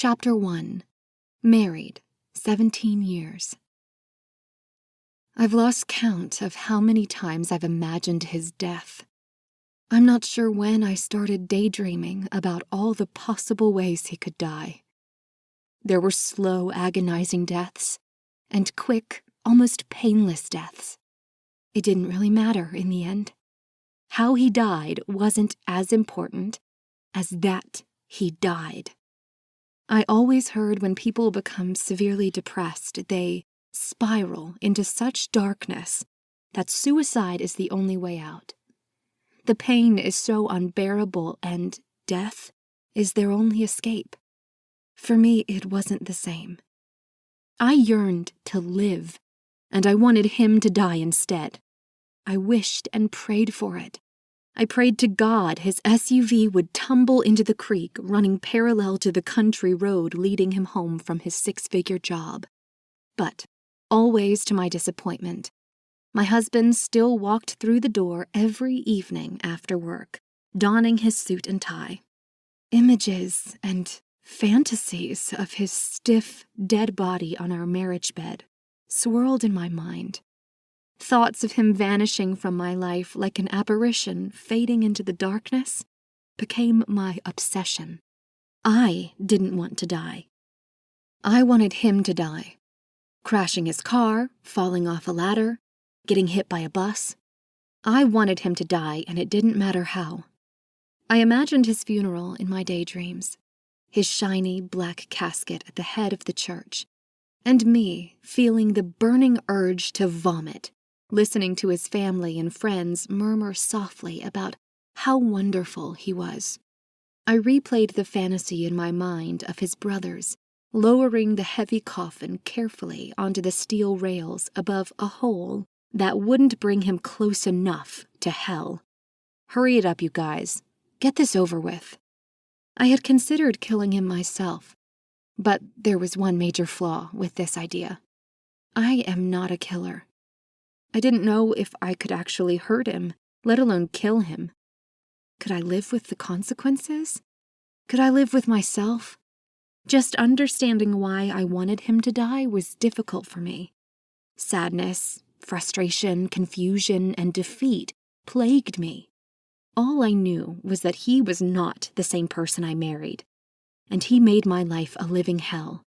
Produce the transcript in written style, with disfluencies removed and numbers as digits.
Chapter 1. Married, 17 years. I've lost count of how many times I've imagined his death. I'm not sure when I started daydreaming about all the possible ways he could die. There were slow, agonizing deaths, and quick, almost painless deaths. It didn't really matter in the end. How he died wasn't as important as that he died. I always heard when people become severely depressed, they spiral into such darkness that suicide is the only way out. The pain is so unbearable, and death is their only escape. For me, it wasn't the same. I yearned to live, and I wanted him to die instead. I wished and prayed for it. I prayed to God his SUV would tumble into the creek running parallel to the country road leading him home from his 6-figure job. But, always to my disappointment, my husband still walked through the door every evening after work, donning his suit and tie. Images and fantasies of his stiff, dead body on our marriage bed swirled in my mind. Thoughts of him vanishing from my life like an apparition fading into the darkness became my obsession. I didn't want to die. I wanted him to die. Crashing his car, falling off a ladder, getting hit by a bus. I wanted him to die, and it didn't matter how. I imagined his funeral in my daydreams, his shiny black casket at the head of the church, and me feeling the burning urge to vomit, listening to his family and friends murmur softly about how wonderful he was. I replayed the fantasy in my mind of his brothers lowering the heavy coffin carefully onto the steel rails above a hole that wouldn't bring him close enough to hell. Hurry it up, you guys. Get this over with. I had considered killing him myself, but there was one major flaw with this idea. I am not a killer. I didn't know if I could actually hurt him, let alone kill him. Could I live with the consequences? Could I live with myself? Just understanding why I wanted him to die was difficult for me. Sadness, frustration, confusion, and defeat plagued me. All I knew was that he was not the same person I married, and he made my life a living hell.